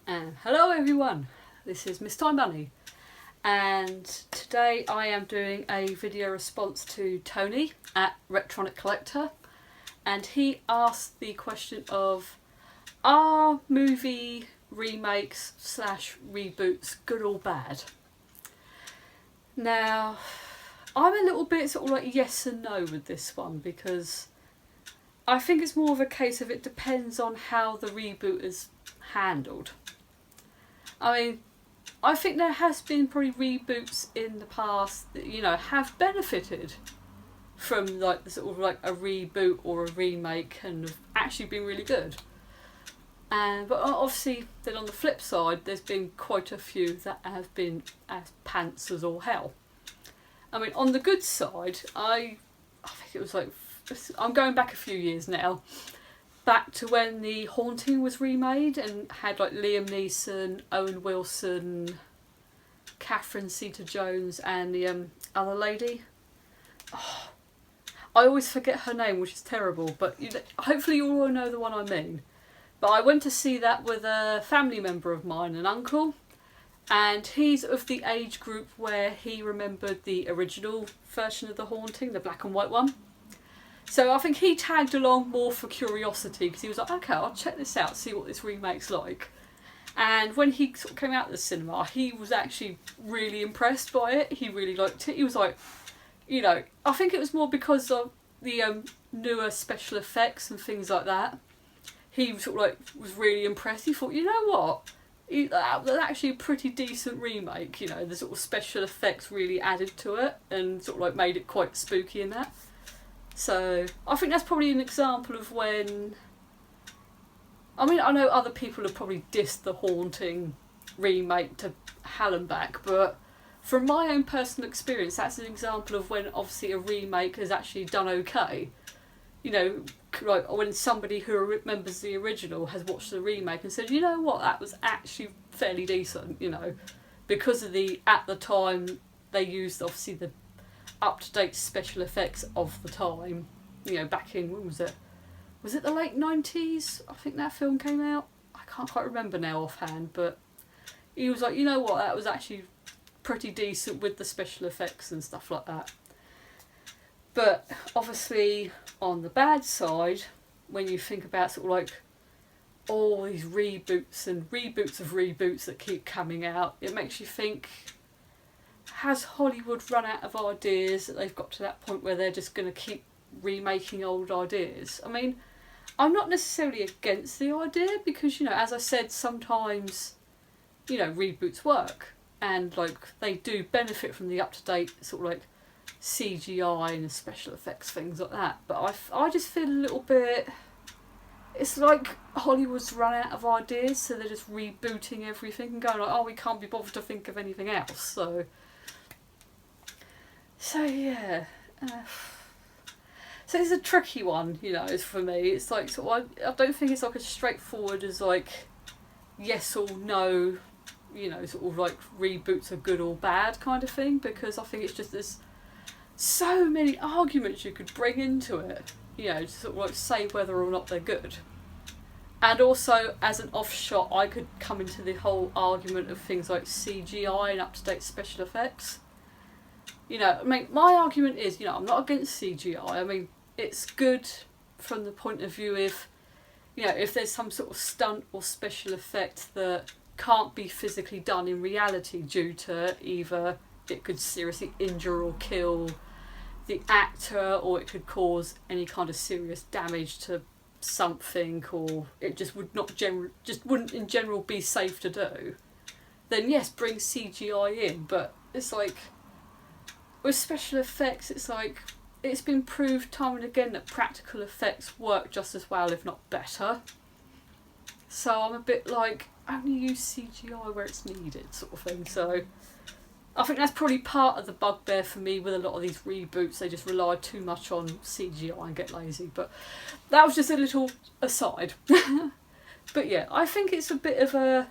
And hello everyone, this is Miss Time Bunny, and today I am doing a video response to Tony at Retronic Collector, and he asked the question of, are movie remakes slash reboots good or bad? Now, I'm a little bit sort of like yes and no with this one, because I think it's more of a case of it depends on how the reboot is handled. I mean, I think there has been probably reboots in the past that, you know, have benefited from like the sort of like a reboot or a remake and have actually been really good. But obviously then on the flip side, there's been quite a few that have been as pants as all hell. I mean, on the good side, I think it was like, I'm going back a few years now, back to when The Haunting was remade and had like Liam Neeson, Owen Wilson, Catherine Zeta-Jones and the other lady. Oh, I always forget her name, which is terrible, but you know, hopefully you all know the one I mean. But I went to see that with a family member of mine, an uncle, and he's of the age group where he remembered the original version of The Haunting, the black and white one. So I think he tagged along more for curiosity, because he was like, okay, I'll check this out, see what this remake's like. And when he sort of came out of the cinema, he was actually really impressed by it. He really liked it. He was like, you know, I think it was more because of the newer special effects and things like that. He sort of like was really impressed. He thought, you know what? That was actually a pretty decent remake. You know, the sort of special effects really added to it and sort of like made it quite spooky in that. So I think that's probably an example of when, I mean, I know other people have probably dissed The Haunting remake to hell and back, but from my own personal experience, that's an example of when obviously a remake has actually done okay. You know, like when somebody who remembers the original has watched the remake and said, you know what, that was actually fairly decent, you know, because of the, at the time, they used obviously the up-to-date special effects of the time, you know, back in, when was it? Was it the late 90s? I think that film came out. I can't quite remember now offhand, but he was like, you know what, that was actually pretty decent with the special effects and stuff like that. But obviously, on the bad side, when you think about sort of like all these reboots and reboots of reboots that keep coming out, it makes you think, has Hollywood run out of ideas that they've got to that point where they're just going to keep remaking old ideas? I mean, I'm not necessarily against the idea because, you know, as I said, sometimes, you know, reboots work and like they do benefit from the up-to-date sort of like CGI and special effects, things like that. But I just feel a little bit, it's like Hollywood's run out of ideas, so they're just rebooting everything and going like, oh, we can't be bothered to think of anything else. So yeah, so it's a tricky one, you know, for me. It's like, sort of, I don't think it's like as straightforward as like yes or no, you know, sort of like reboots are good or bad kind of thing, because I think it's just there's so many arguments you could bring into it, you know, to sort of like say whether or not they're good. And also, as an offshot, I could come into the whole argument of things like CGI and up-to-date special effects. You know, I mean, my argument is, you know, I'm not against CGI. I mean, it's good from the point of view of, you know, if there's some sort of stunt or special effect that can't be physically done in reality due to either it could seriously injure or kill the actor, or it could cause any kind of serious damage to something, or it just would not just wouldn't in general be safe to do, then yes, bring CGI in. But it's like, with special effects, it's like, it's been proved time and again that practical effects work just as well, if not better. So I'm a bit like, only use CGI where it's needed, sort of thing. So I think that's probably part of the bugbear for me with a lot of these reboots. They just rely too much on CGI and get lazy. But that was just a little aside. But yeah, I think it's a bit of a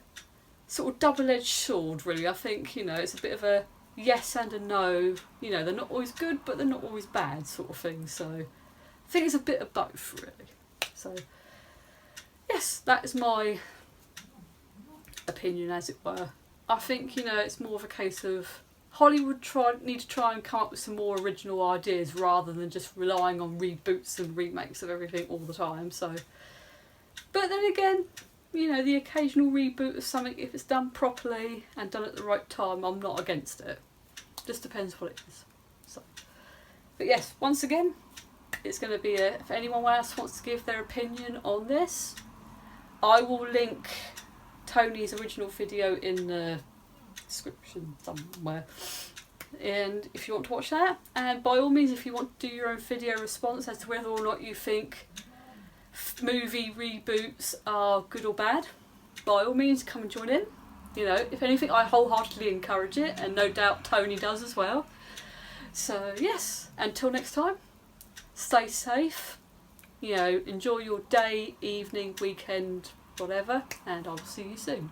sort of double-edged sword, really. I think, you know, it's a bit of a yes and a no. You know, they're not always good, but they're not always bad, sort of thing. So I think it's a bit of both, really. So yes, that is my opinion, as it were. I think, you know, it's more of a case of Hollywood need to try and come up with some more original ideas rather than just relying on reboots and remakes of everything all the time. So, but then again, you know, the occasional reboot of something, if it's done properly and done at the right time, I'm not against it. Just depends what it is. So, but yes, once again, it's going to be if anyone else wants to give their opinion on this, I will link Tony's original video in the description somewhere, and if you want to watch that, and by all means, if you want to do your own video response as to whether or not you think movie reboots are good or bad, by all means come and join in. You know, if anything, I wholeheartedly encourage it, and no doubt Tony does as well. So yes, until next time, stay safe, you know, enjoy your day, evening, weekend, whatever, and I'll see you soon.